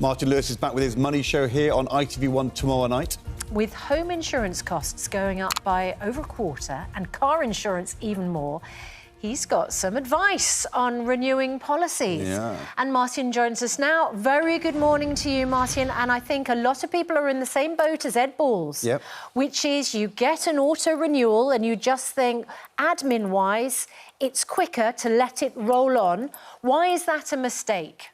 Martin Lewis is back with his Money Show here on ITV1 tomorrow night. With home insurance costs going up by over a quarter and car insurance even more, he's got some advice on renewing policies. Yeah. And Martin joins us now. Very good morning to you, Martin. And I think a lot of people are in the same boat as Ed Balls, Yep. which is you get an auto renewal and you just think, admin-wise, it's quicker to let it roll on. Why is that a mistake?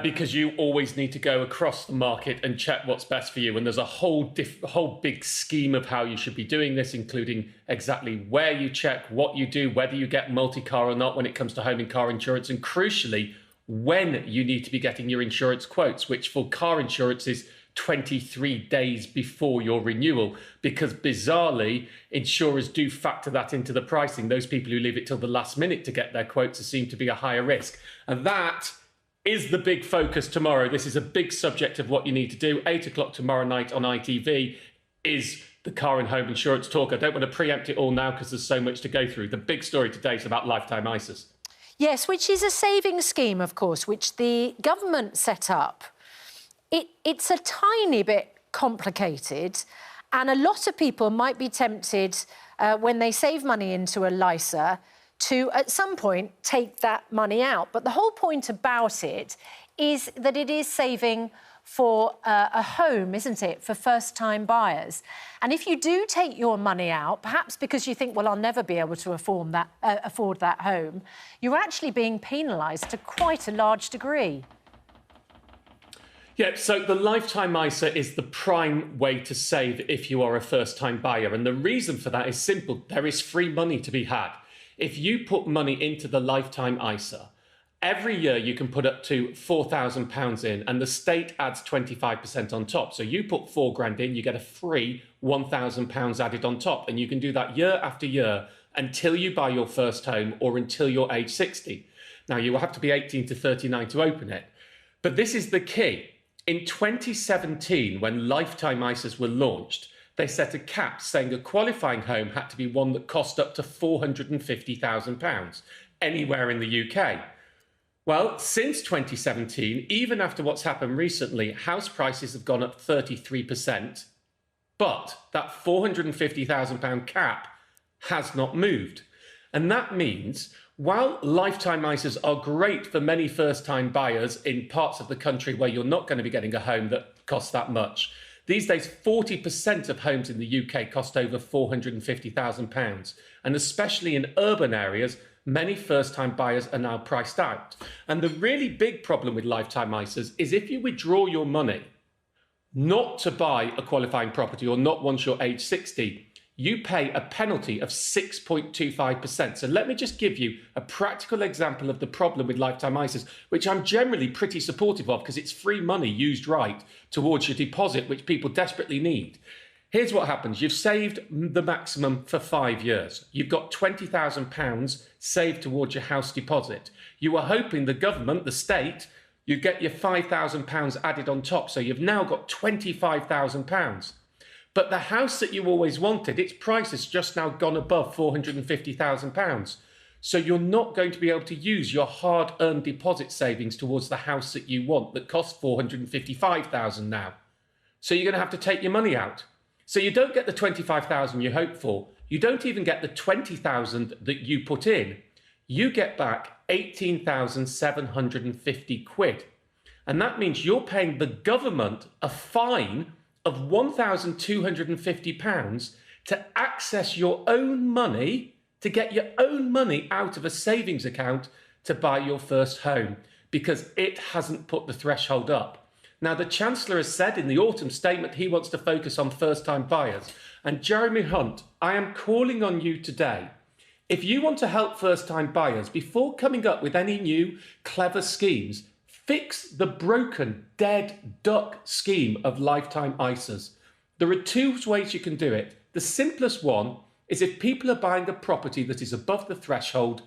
Because you always need to go across the market and check what's best for you. And there's a whole big scheme of how you should be doing this, including exactly where you check, what you do, whether you get multi-car or not when it comes to home and car insurance, and crucially, when you need to be getting your insurance quotes, which for car insurance is 23 days before your renewal, because bizarrely, insurers do factor that into the pricing. Those people who leave it till the last minute to get their quotes seem to be a higher risk. And that is the big focus tomorrow. This is a big subject of what you need to do. 8 o'clock tomorrow night on ITV is the car and home insurance talk. I don't want to preempt it all now because there's so much to go through. The big story today is about lifetime ISAs. Yes, which is a savings scheme, of course, which the government set up. It's a tiny bit complicated, and a lot of people might be tempted when they save money into a LISA to, at some point, take that money out. But the whole point about it is that it is saving for a home, isn't it, for first-time buyers. And if you do take your money out, perhaps because you think, well, I'll never be able to afford that home, you're actually being penalised to quite a large degree. Yeah, so the lifetime ISA is the prime way to save if you are a first-time buyer. And the reason for that is simple. There is free money to be had. If you put money into the lifetime ISA, every year you can put up to £4,000 in, and the state adds 25% on top. So you put £4,000 in, you get a free £1,000 added on top. And you can do that year after year until you buy your first home or until you're age 60. Now, you will have to be 18 to 39 to open it. But this is the key. In 2017, when lifetime ISAs were launched, they set a cap saying a qualifying home had to be one that cost up to £450,000 anywhere in the UK. Well, since 2017, even after what's happened recently, house prices have gone up 33%, but that £450,000 cap has not moved. And that means while lifetime ISAs are great for many first-time buyers in parts of the country where you're not going to be getting a home that costs that much, these days, 40% of homes in the UK cost over £450,000. And especially in urban areas, many first-time buyers are now priced out. And the really big problem with lifetime ISAs is if you withdraw your money not to buy a qualifying property or not once you're age 60, you pay a penalty of 6.25%. So let me just give you a practical example of the problem with lifetime ISAs, which I'm generally pretty supportive of because it's free money used right towards your deposit, which people desperately need. Here's what happens. You've saved the maximum for 5 years. You've got £20,000 saved towards your house deposit. You were hoping the government, the state, you get your £5,000 added on top. So you've now got £25,000. But the house that you always wanted, its price has just now gone above £450,000. So you're not going to be able to use your hard-earned deposit savings towards the house that you want that costs £455,000 now. So you're going to have to take your money out. So you don't get the £25,000 you hoped for. You don't even get the £20,000 that you put in. You get back £18,750. And that means you're paying the government a fine of £1,250 to access your own money, to get your own money out of a savings account to buy your first home, because it hasn't put the threshold up. Now, the Chancellor has said in the autumn statement he wants to focus on first-time buyers. And Jeremy Hunt, I am calling on you today. If you want to help first-time buyers, before coming up with any new clever schemes, fix the broken, dead duck scheme of lifetime ISAs. There are two ways you can do it. The simplest one is if people are buying a property that is above the threshold,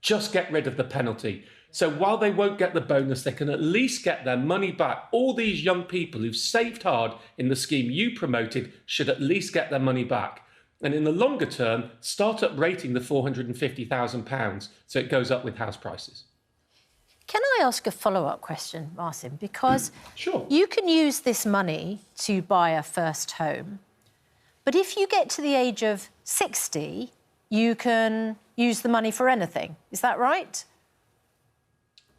just get rid of the penalty. So while they won't get the bonus, they can at least get their money back. All these young people who've saved hard in the scheme you promoted should at least get their money back. And in the longer term, start up rating the £450,000 so it goes up with house prices. Can I ask a follow-up question, Martin? Because Sure. you can use this money to buy a first home, but if you get to the age of 60, you can use the money for anything. Is that right?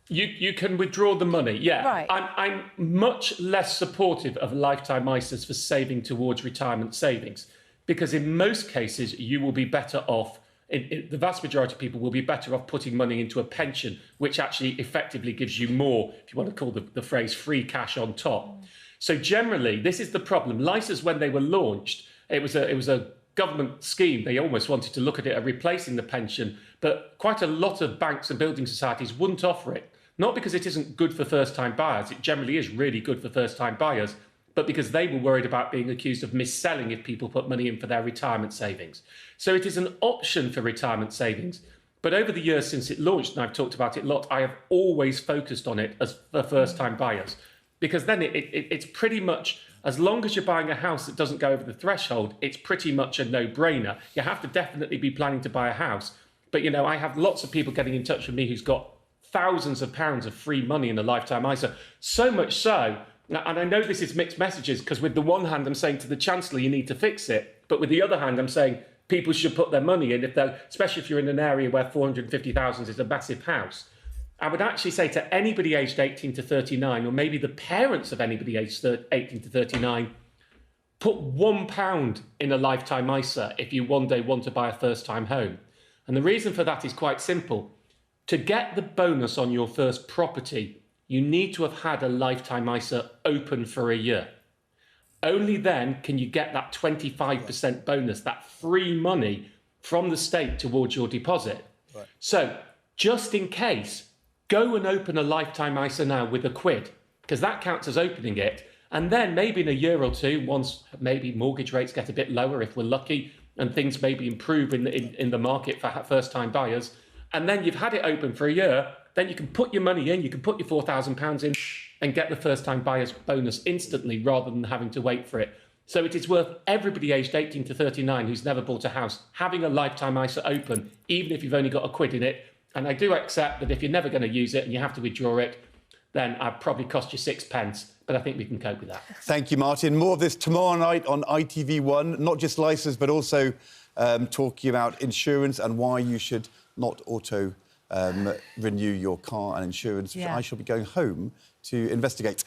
You can withdraw the money, yeah. Right. I'm much less supportive of lifetime ISAs for saving towards retirement savings, because in most cases you will be better off, the vast majority of people will be better off putting money into a pension, which actually effectively gives you more, if you want to call the phrase, free cash on top. So generally, this is the problem. ISAs, when they were launched, it was a government scheme. They almost wanted to look at it as replacing the pension, but quite a lot of banks and building societies wouldn't offer it. Not because it isn't good for first-time buyers, it generally is really good for first-time buyers, but because they were worried about being accused of mis-selling if people put money in for their retirement savings. So it is an option for retirement savings. But over the years since it launched, and I've talked about it a lot, I have always focused on it as for first-time buyers. Because then it's pretty much, as long as you're buying a house that doesn't go over the threshold, it's pretty much a no-brainer. You have to definitely be planning to buy a house. But, you know, I have lots of people getting in touch with me who's got thousands of pounds of free money in a lifetime ISA. So much so, and I know this is mixed messages, because with the one hand I'm saying to the Chancellor you need to fix it, but with the other hand I'm saying people should put their money in, especially if you're in an area where 450,000 is a massive house. I would actually say to anybody aged 18 to 39, or maybe the parents of anybody aged 18 to 39, put £1 in a lifetime ISA if you one day want to buy a first-time home. And the reason for that is quite simple. To get the bonus on your first property, you need to have had a lifetime ISA open for a year. Only then can you get that 25% bonus, that free money from the state towards your deposit. Right. So just in case, go and open a lifetime ISA now with £1, because that counts as opening it. And then maybe in a year or two, once maybe mortgage rates get a bit lower, if we're lucky, and things maybe improve in the market for first-time buyers, and then you've had it open for a year, then you can put your money in, you can put your £4,000 in and get the first-time buyer's bonus instantly rather than having to wait for it. So it is worth everybody aged 18 to 39 who's never bought a house having a lifetime ISA open, even if you've only got £1 in it. And I do accept that if you're never going to use it and you have to withdraw it, then I'd probably cost you 6p, but I think we can cope with that. Thank you, Martin. More of this tomorrow night on ITV1, not just license, but also talking about insurance and why you should not renew your car and insurance, which I shall be going home to investigate.